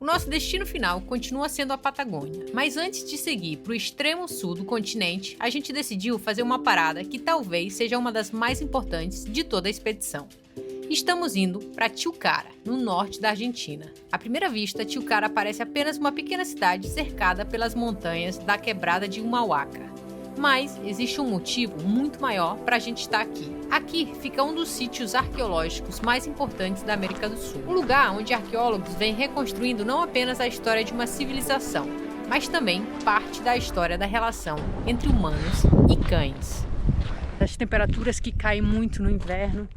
O nosso destino final continua sendo a Patagônia, mas antes de seguir para o extremo sul do continente, a gente decidiu fazer uma parada que talvez seja uma das mais importantes de toda a expedição. Estamos indo para Tilcara, no norte da Argentina. À primeira vista, Tilcara parece apenas uma pequena cidade cercada pelas montanhas da quebrada de Humahuaca. Mas existe um motivo muito maior para a gente estar aqui. Aqui fica um dos sítios arqueológicos mais importantes da América do Sul. Um lugar onde arqueólogos vêm reconstruindo não apenas a história de uma civilização, mas também parte da história da relação entre humanos e cães. As temperaturas que caem muito no inverno,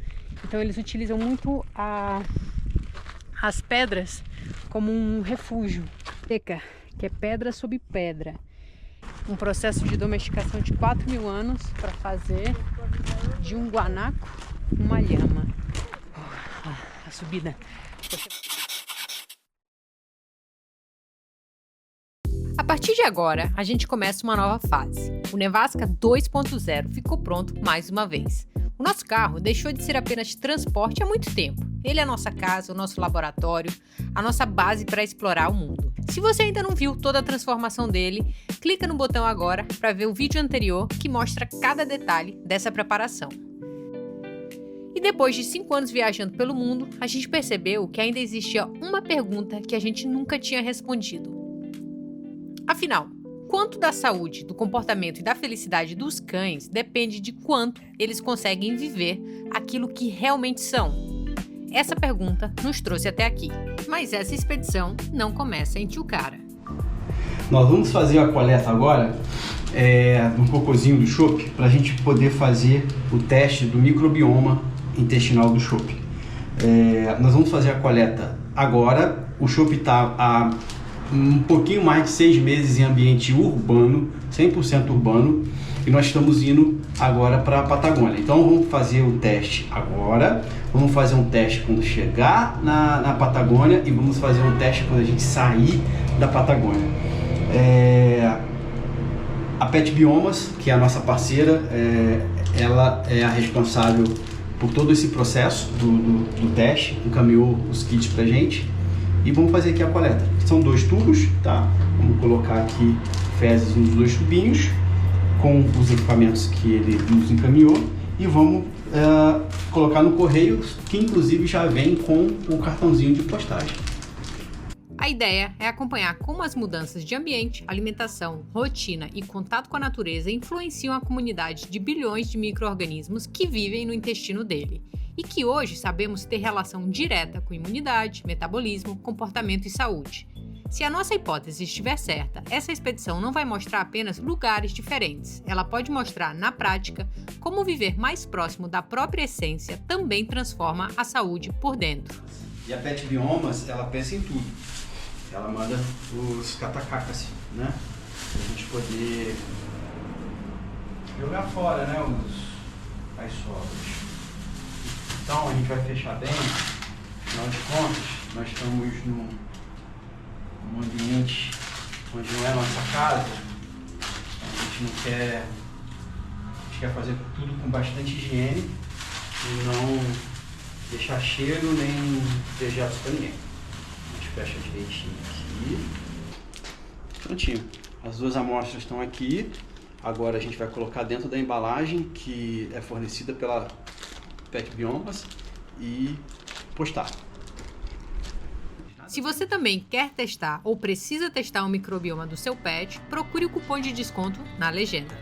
então eles utilizam muito as pedras como um refúgio. Seca, que é pedra sobre pedra. Um processo de domesticação de 4.000 anos para fazer de um guanaco uma lhama. A subida. A partir de agora, a gente começa uma nova fase. O Nevasca 2.0 ficou pronto mais uma vez. O nosso carro deixou de ser apenas transporte há muito tempo. Ele é a nossa casa, o nosso laboratório, a nossa base para explorar o mundo. Se você ainda não viu toda a transformação dele, clica no botão agora para ver o vídeo anterior que mostra cada detalhe dessa preparação. E depois de 5 anos viajando pelo mundo, a gente percebeu que ainda existia uma pergunta que a gente nunca tinha respondido. Afinal, quanto da saúde, do comportamento e da felicidade dos cães depende de quanto eles conseguem viver aquilo que realmente são? Essa pergunta nos trouxe até aqui, mas essa expedição não começa em Tilcara. Nós vamos fazer a coleta agora do cocôzinho do chope para a gente poder fazer o teste do microbioma intestinal do chope. Nós vamos fazer a coleta agora. O chope está há um pouquinho mais de 6 meses em ambiente urbano, 100% urbano, e nós estamos indo agora para a Patagônia. Então vamos fazer o teste agora, vamos fazer um teste quando chegar na Patagônia e vamos fazer um teste quando a gente sair da Patagônia. A Pet Biomas, que é a nossa parceira, ela é a responsável por todo esse processo do teste, encaminhou os kits pra gente e vamos fazer aqui a coleta. São 2 tubos, tá? Vamos colocar aqui fezes nos 2 tubinhos com os equipamentos que ele nos encaminhou e vamos colocar no correio, que inclusive já vem com o cartãozinho de postagem. A ideia é acompanhar como as mudanças de ambiente, alimentação, rotina e contato com a natureza influenciam a comunidade de bilhões de micro-organismos que vivem no intestino dele e que hoje sabemos ter relação direta com imunidade, metabolismo, comportamento e saúde. Se a nossa hipótese estiver certa, essa expedição não vai mostrar apenas lugares diferentes. Ela pode mostrar, na prática, como viver mais próximo da própria essência também transforma a saúde por dentro. E a Pet Biomas, ela pensa em tudo. Ela manda os catacacas, né? Pra gente poder jogar fora, né? As sobras. Então a gente vai fechar bem. Afinal de contas, nós estamos num ambiente onde não é a nossa casa. A gente não quer. A gente quer fazer tudo com bastante higiene e não deixar cheiro nem dejetos para ninguém. A gente fecha direitinho aqui. Prontinho. As 2 amostras estão aqui. Agora a gente vai colocar dentro da embalagem que é fornecida pela Pet Biomas e postar. Se você também quer testar ou precisa testar o microbioma do seu pet, procure o cupom de desconto na legenda.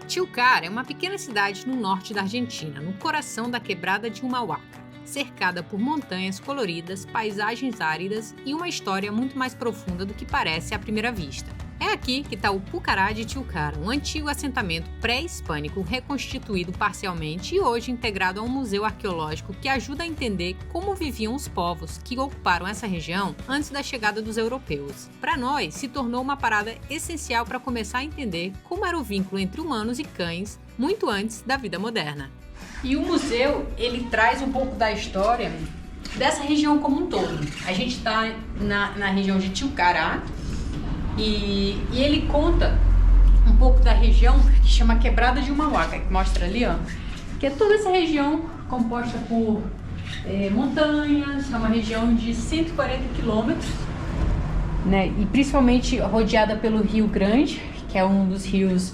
Tilcara é uma pequena cidade no norte da Argentina, no coração da quebrada de Humahuaca, cercada por montanhas coloridas, paisagens áridas e uma história muito mais profunda do que parece à primeira vista. É aqui que está o Pucará de Tilcara, um antigo assentamento pré-hispânico reconstituído parcialmente e hoje integrado a um museu arqueológico que ajuda a entender como viviam os povos que ocuparam essa região antes da chegada dos europeus. Para nós, se tornou uma parada essencial para começar a entender como era o vínculo entre humanos e cães muito antes da vida moderna. E o museu, ele traz um pouco da história dessa região como um todo. A gente está na região de Tilcara, e ele conta um pouco da região que chama Quebrada de Humahuaca, que mostra ali, ó, que é toda essa região composta por montanhas, é uma região de 140 quilômetros né? E principalmente rodeada pelo Rio Grande, que é um dos rios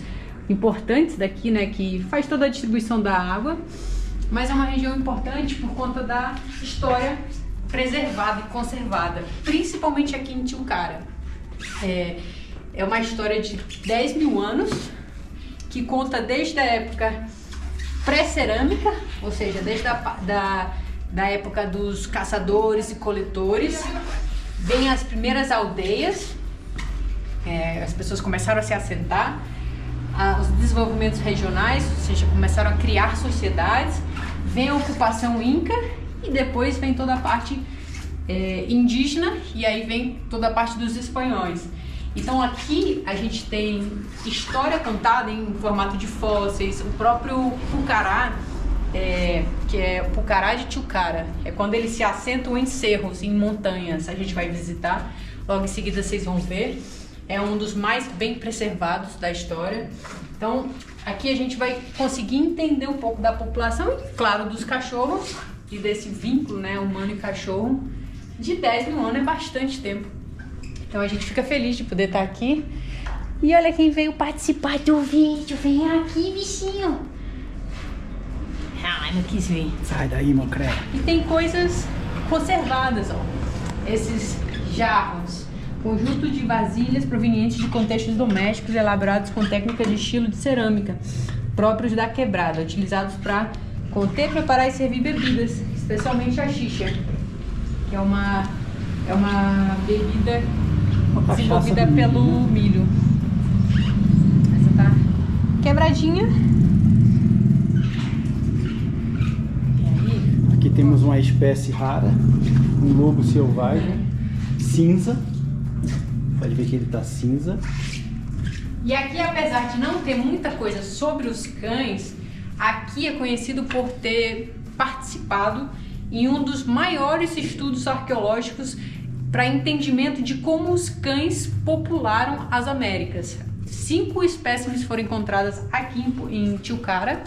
importantes daqui, né? Que faz toda a distribuição da água, mas é uma região importante por conta da história preservada e conservada, principalmente aqui em Tilcara. É uma história de 10 mil anos, que conta desde a época pré-cerâmica, ou seja, desde da época dos caçadores e coletores, vem as primeiras aldeias, as pessoas começaram a se assentar, os desenvolvimentos regionais, ou seja, começaram a criar sociedades, vem a ocupação inca e depois vem toda a parte indígena e aí vem toda a parte dos espanhóis. Então aqui a gente tem história contada em formato de fósseis, o próprio pucará, que é o pucará de Tilcara, é quando eles se assentam em cerros, em montanhas, a gente vai visitar, logo em seguida vocês vão ver, é um dos mais bem preservados da história. Então aqui a gente vai conseguir entender um pouco da população e, claro, dos cachorros e desse vínculo, né, humano e cachorro, de 10 mil anos é bastante tempo. Então a gente fica feliz de poder estar aqui. E olha quem veio participar do vídeo. Vem aqui, bichinho. Ai, não quis vir. Sai daí, meu credo. E tem coisas conservadas, ó. Esses jarros. Conjunto de vasilhas provenientes de contextos domésticos elaborados com técnicas de estilo de cerâmica, próprios da quebrada, utilizados para conter, preparar e servir bebidas, especialmente a xixa, que é uma bebida desenvolvida pelo milho. Essa tá quebradinha. E aí? Aqui temos uma espécie rara, um lobo selvagem, cinza. Pode ver que ele tá cinza. E aqui, apesar de não ter muita coisa sobre os cães, aqui é conhecido por ter participado em um dos maiores estudos arqueológicos para entendimento de como os cães popularam as Américas. 5 espécimes foram encontradas aqui em Tilcara.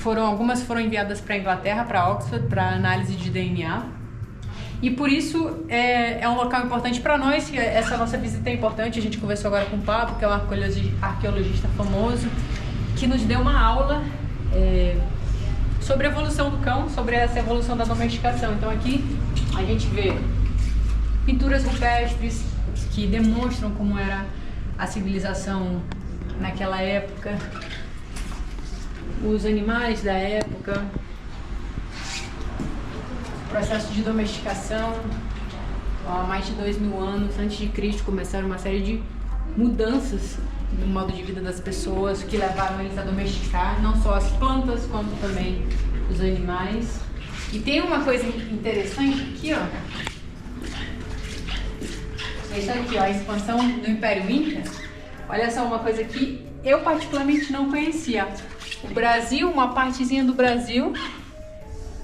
Algumas foram enviadas para a Inglaterra, para Oxford, para análise de DNA. E por isso é um local importante para nós. Essa nossa visita é importante. A gente conversou agora com o Pablo, que é um arqueologista famoso, que nos deu uma aula sobre a evolução do cão, sobre essa evolução da domesticação. Então aqui a gente vê pinturas rupestres que demonstram como era a civilização naquela época, os animais da época, processo de domesticação. Há mais de 2 mil anos antes de Cristo começaram uma série de mudanças no modo de vida das pessoas que levaram eles a domesticar não só as plantas quanto também os animais. E tem uma coisa interessante aqui, ó. Essa aqui, ó, a expansão do Império Inca. Olha só uma coisa que eu particularmente não conhecia. O Brasil, uma partezinha do Brasil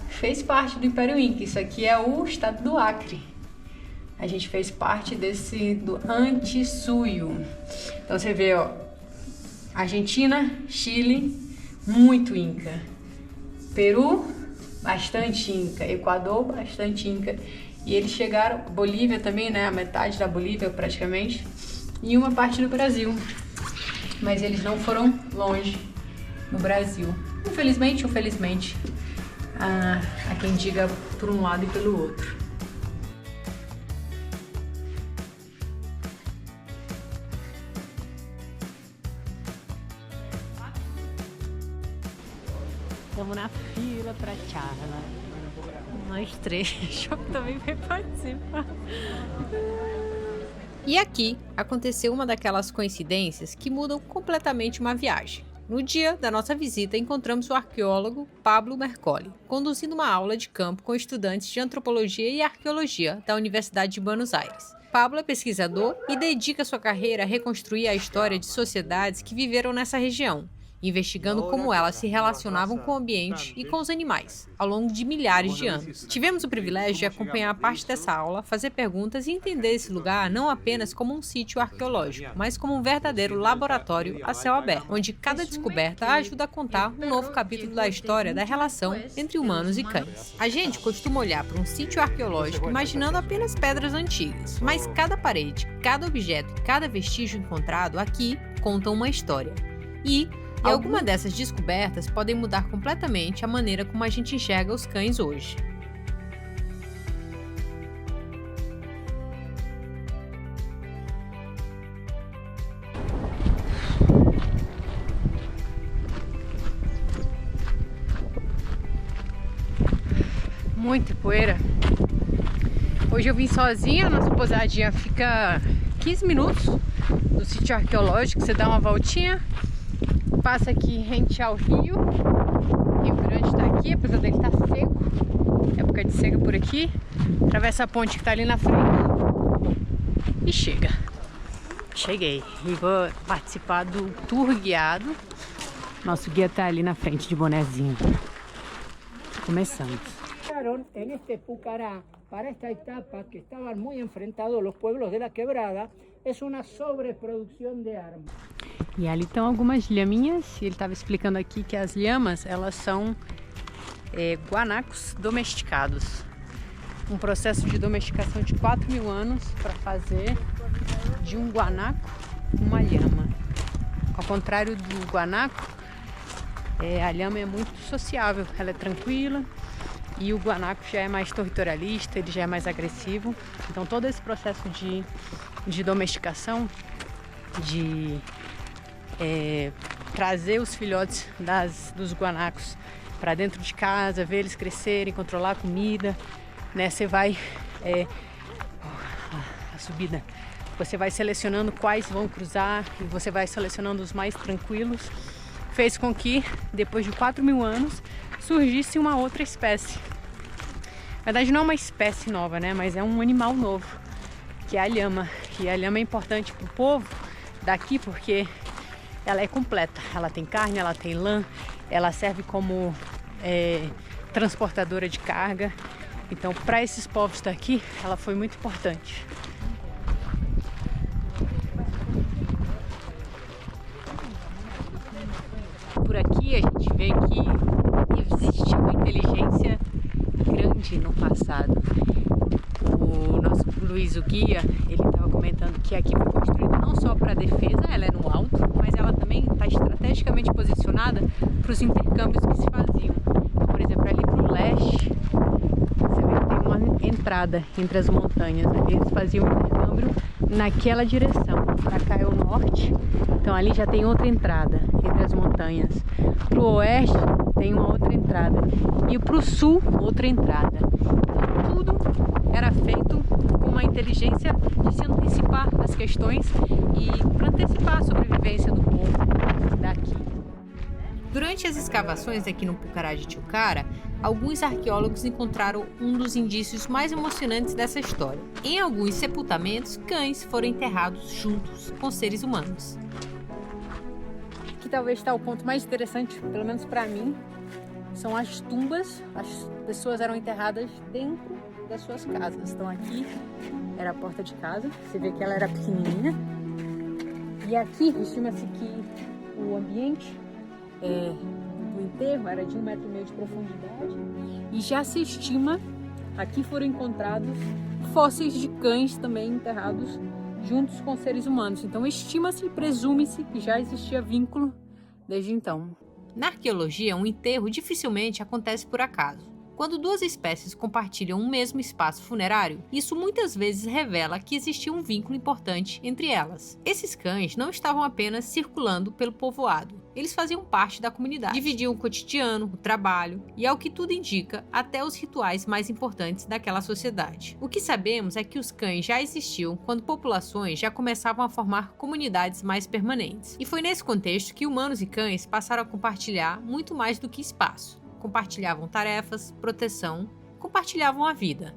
fez parte do Império Inca. Isso aqui é o estado do Acre. A gente fez parte do Antissuyo. Então você vê, ó, Argentina, Chile, muito Inca. Peru, bastante Inca. Equador, bastante Inca. E eles chegaram, Bolívia também, né? A metade da Bolívia praticamente. E uma parte do Brasil. Mas eles não foram longe no Brasil. Infelizmente ou felizmente. Há quem diga por um lado e pelo outro. Estamos na fila pra Charla. Nós 3. Eu também vai participar. E aqui aconteceu uma daquelas coincidências que mudam completamente uma viagem. No dia da nossa visita, encontramos o arqueólogo Pablo Mercoli, conduzindo uma aula de campo com estudantes de antropologia e arqueologia da Universidade de Buenos Aires. Pablo é pesquisador e dedica sua carreira a reconstruir a história de sociedades que viveram nessa região, investigando como elas se relacionavam com o ambiente e com os animais, ao longo de milhares de anos. Tivemos o privilégio de acompanhar parte dessa aula, fazer perguntas e entender esse lugar não apenas como um sítio arqueológico, mas como um verdadeiro laboratório a céu aberto, onde cada descoberta ajuda a contar um novo capítulo da história da relação entre humanos e cães. A gente costuma olhar para um sítio arqueológico imaginando apenas pedras antigas, mas cada parede, cada objeto e cada vestígio encontrado aqui contam uma história. E algumas dessas descobertas podem mudar completamente a maneira como a gente enxerga os cães hoje. Muita poeira. Hoje eu vim sozinha, nossa pousadinha fica 15 minutos do sítio arqueológico. Você dá uma voltinha, passa aqui rente ao rio. Rio Grande está aqui, apesar dele estar seco, época de seca por aqui. Atravessa a ponte que está ali na frente e chega. Cheguei e vou participar do tour guiado. Nosso guia está ali na frente de bonezinho. Começamos. En este Pucará, para esta etapa que estaban muy enfrentados los pueblos de la quebrada, es una sobreproducción de armas. E ali estão algumas lhaminhas, e ele estava explicando aqui que as lhamas, elas são guanacos domesticados. Um processo de domesticação de 4.000 anos para fazer de um guanaco uma lhama. Ao contrário do guanaco, a lhama é muito sociável, ela é tranquila. E o guanaco já é mais territorialista, ele já é mais agressivo. Então todo esse processo de domesticação, de trazer os filhotes dos guanacos para dentro de casa, ver eles crescerem, controlar a comida, né? Você vai a subida. Você vai selecionando quais vão cruzar e você vai selecionando os mais tranquilos. Fez com que, depois de 4.000 anos, surgisse uma outra espécie. Na verdade não é uma espécie nova, né? Mas é um animal novo, que é a lhama. E a lhama é importante para o povo daqui porque ela é completa. Ela tem carne, ela tem lã, ela serve como transportadora de carga. Então, para esses povos daqui, ela foi muito importante. Por aqui a gente vê que existe uma inteligência grande no passado. O nosso Luiz, o guia, ele estava comentando que aqui foi construída não só para defesa, ela é no alto, mas ela também está estrategicamente posicionada para os intercâmbios que se faziam. Por exemplo, ali para o leste, você vê que tem uma entrada entre as montanhas. Eles faziam o intercâmbio naquela direção. Para cá é o norte, então ali já tem outra entrada entre as montanhas. Para o oeste tem uma outra entrada e para o sul outra entrada. Então tudo era feito com uma inteligência de se antecipar às questões e para antecipar a sobrevivência do povo daqui. Durante as escavações aqui no Pucará de Tilcara, alguns arqueólogos encontraram um dos indícios mais emocionantes dessa história. Em alguns sepultamentos, cães foram enterrados juntos com seres humanos. Aqui talvez está o ponto mais interessante, pelo menos para mim, são as tumbas. As pessoas eram enterradas dentro das suas casas. Então aqui era a porta de casa, você vê que ela era pequenininha. E aqui estima-se que o ambiente do enterro era de 1,5 metro de profundidade. E já se estima, aqui foram encontrados fósseis de cães também enterrados juntos com seres humanos. Então estima-se e presume-se que já existia vínculo desde então. Na arqueologia, um enterro dificilmente acontece por acaso. Quando duas espécies compartilham um mesmo espaço funerário, isso muitas vezes revela que existia um vínculo importante entre elas. Esses cães não estavam apenas circulando pelo povoado, eles faziam parte da comunidade, dividiam o cotidiano, o trabalho e, ao que tudo indica, até os rituais mais importantes daquela sociedade. O que sabemos é que os cães já existiam quando populações já começavam a formar comunidades mais permanentes. E foi nesse contexto que humanos e cães passaram a compartilhar muito mais do que espaço. Compartilhavam tarefas, proteção, compartilhavam a vida.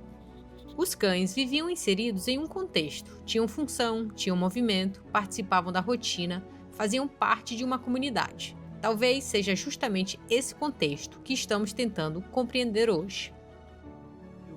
Os cães viviam inseridos em um contexto, tinham função, tinham movimento, participavam da rotina, faziam parte de uma comunidade. Talvez seja justamente esse contexto que estamos tentando compreender hoje.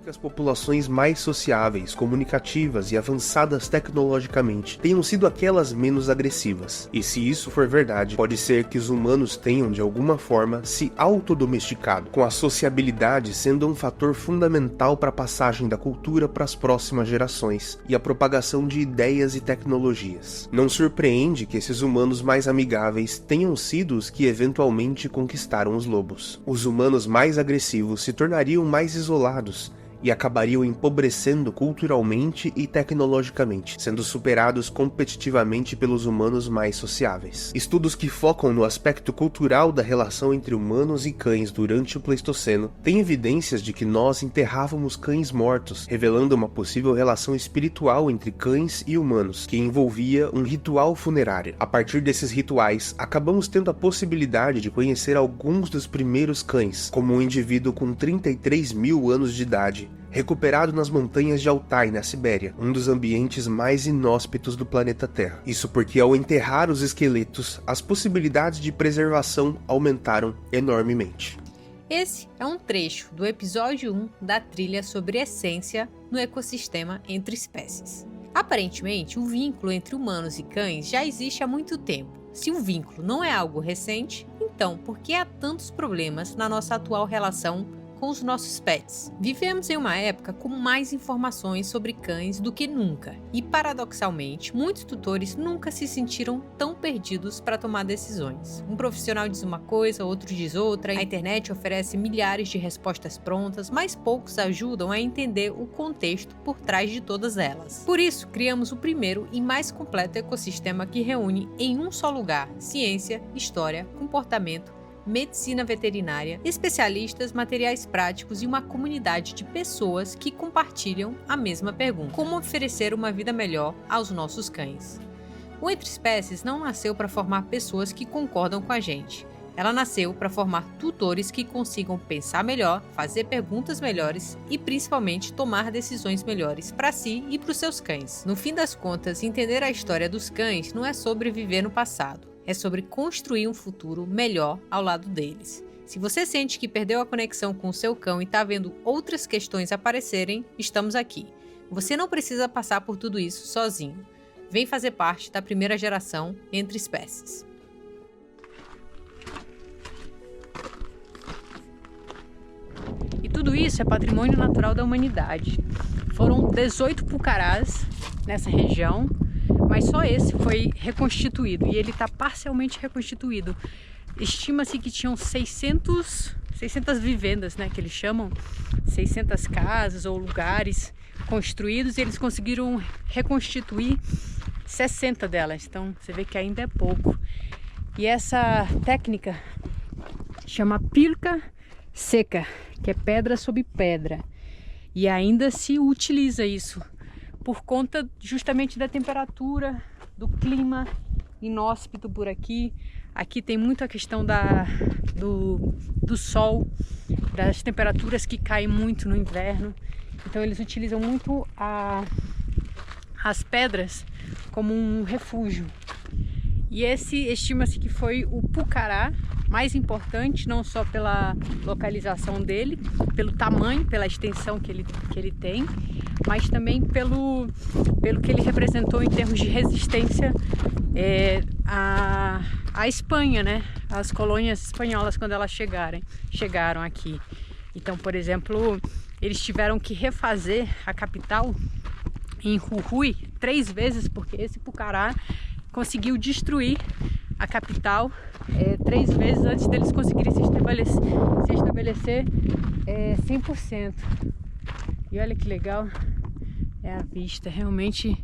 Que as populações mais sociáveis, comunicativas e avançadas tecnologicamente tenham sido aquelas menos agressivas. E se isso for verdade, pode ser que os humanos tenham de alguma forma se autodomesticado, com a sociabilidade sendo um fator fundamental para a passagem da cultura para as próximas gerações e a propagação de ideias e tecnologias. Não surpreende que esses humanos mais amigáveis tenham sido os que eventualmente conquistaram os lobos. Os humanos mais agressivos se tornariam mais isolados e acabariam empobrecendo culturalmente e tecnologicamente, sendo superados competitivamente pelos humanos mais sociáveis. Estudos que focam no aspecto cultural da relação entre humanos e cães durante o Pleistoceno têm evidências de que nós enterrávamos cães mortos, revelando uma possível relação espiritual entre cães e humanos, que envolvia um ritual funerário. A partir desses rituais, acabamos tendo a possibilidade de conhecer alguns dos primeiros cães, como um indivíduo com 33 mil anos de idade, recuperado nas montanhas de Altai, na Sibéria, um dos ambientes mais inóspitos do planeta Terra. Isso porque ao enterrar os esqueletos, as possibilidades de preservação aumentaram enormemente. Esse é um trecho do episódio 1 da trilha sobre essência no ecossistema entre espécies. Aparentemente, o vínculo entre humanos e cães já existe há muito tempo. Se o vínculo não é algo recente, então por que há tantos problemas na nossa atual relação com os nossos pets? Vivemos em uma época com mais informações sobre cães do que nunca, e paradoxalmente, muitos tutores nunca se sentiram tão perdidos para tomar decisões. Um profissional diz uma coisa, outro diz outra, a internet oferece milhares de respostas prontas, mas poucos ajudam a entender o contexto por trás de todas elas. Por isso, criamos o primeiro e mais completo ecossistema que reúne em um só lugar ciência, história, comportamento, medicina veterinária, especialistas, materiais práticos e uma comunidade de pessoas que compartilham a mesma pergunta: como oferecer uma vida melhor aos nossos cães? O Entre Espécies não nasceu para formar pessoas que concordam com a gente. Ela nasceu para formar tutores que consigam pensar melhor, fazer perguntas melhores e, principalmente, tomar decisões melhores para si e para os seus cães. No fim das contas, entender a história dos cães não é sobre viver no passado. É sobre construir um futuro melhor ao lado deles. Se você sente que perdeu a conexão com o seu cão e está vendo outras questões aparecerem, estamos aqui. Você não precisa passar por tudo isso sozinho. Vem fazer parte da primeira geração Entre Espécies. E tudo isso é patrimônio natural da humanidade. Foram 18 pucarás nessa região, mas só esse foi reconstituído, e ele está parcialmente reconstituído. Estima-se que tinham 600 vivendas, né, que eles chamam, 600 casas ou lugares construídos, e eles conseguiram reconstituir 60 delas, então você vê que ainda é pouco. E essa técnica chama pilca seca, que é pedra sobre pedra, e ainda se utiliza isso por conta justamente da temperatura, do clima inóspito por aqui. Aqui tem muito a questão do sol, das temperaturas que caem muito no inverno. Então eles utilizam muito as pedras como um refúgio. E esse estima-se que foi o pucará mais importante, não só pela localização dele, pelo tamanho, pela extensão que ele tem, mas também pelo que ele representou em termos de resistência à Espanha, né? As colônias espanholas, quando elas chegaram aqui. Então, por exemplo, eles tiveram que refazer a capital em Jujuy 3 vezes, porque esse pucará conseguiu destruir a capital 3 vezes antes deles conseguirem se estabelecer 100%. E olha que legal é a vista, realmente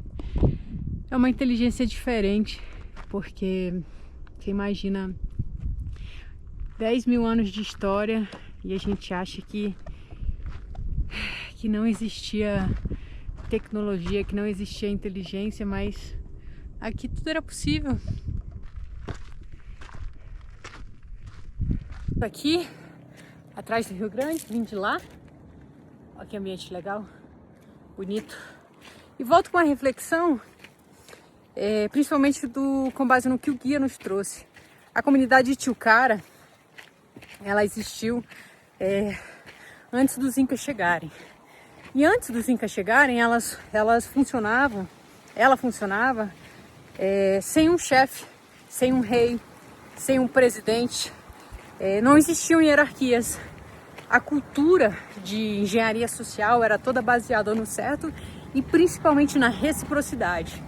é uma inteligência diferente, porque você imagina 10 mil anos de história e a gente acha que não existia tecnologia, que não existia inteligência, mas aqui tudo era possível. Aqui, atrás do Rio Grande, vim de lá. Olha que ambiente legal, bonito. E volto com uma reflexão, principalmente com base no que o guia nos trouxe. A comunidade de Tilcara, ela existiu antes dos Incas chegarem. E antes dos Incas chegarem, ela funcionava sem um chefe, sem um rei, sem um presidente. Não existiam hierarquias. A cultura de engenharia social era toda baseada no certo e principalmente na reciprocidade.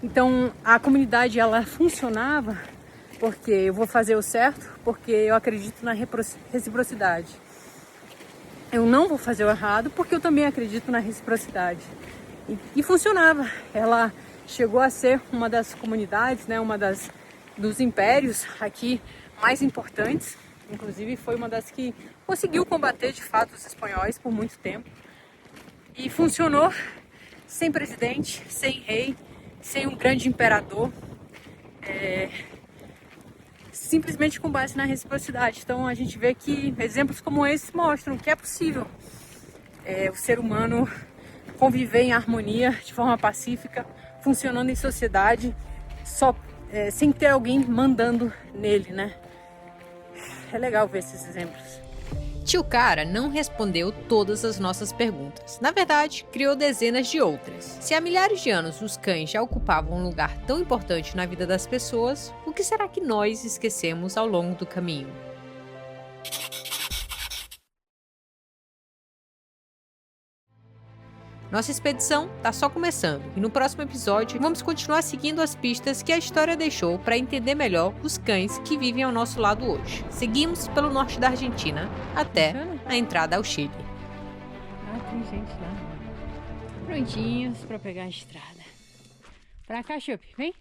Então a comunidade ela funcionava porque eu vou fazer o certo, porque eu acredito na reciprocidade. Eu não vou fazer o errado porque eu também acredito na reciprocidade. E funcionava. Ela chegou a ser uma das comunidades, né, dos impérios aqui mais importantes. Inclusive foi uma das que conseguiu combater de fato os espanhóis por muito tempo. E funcionou sem presidente, sem rei, sem um grande imperador. Simplesmente com base na reciprocidade. Então a gente vê que exemplos como esse mostram que é possível o ser humano conviver em harmonia, de forma pacífica, funcionando em sociedade, sem ter alguém mandando nele, né? É legal ver esses exemplos. Tilcara não respondeu todas as nossas perguntas. Na verdade, criou dezenas de outras. Se há milhares de anos os cães já ocupavam um lugar tão importante na vida das pessoas, o que será que nós esquecemos ao longo do caminho? Nossa expedição está só começando e no próximo episódio vamos continuar seguindo as pistas que a história deixou para entender melhor os cães que vivem ao nosso lado hoje. Seguimos pelo norte da Argentina até a entrada ao Chile. Tem gente lá. Prontinhos para pegar a estrada. Pra cá, Chup, vem.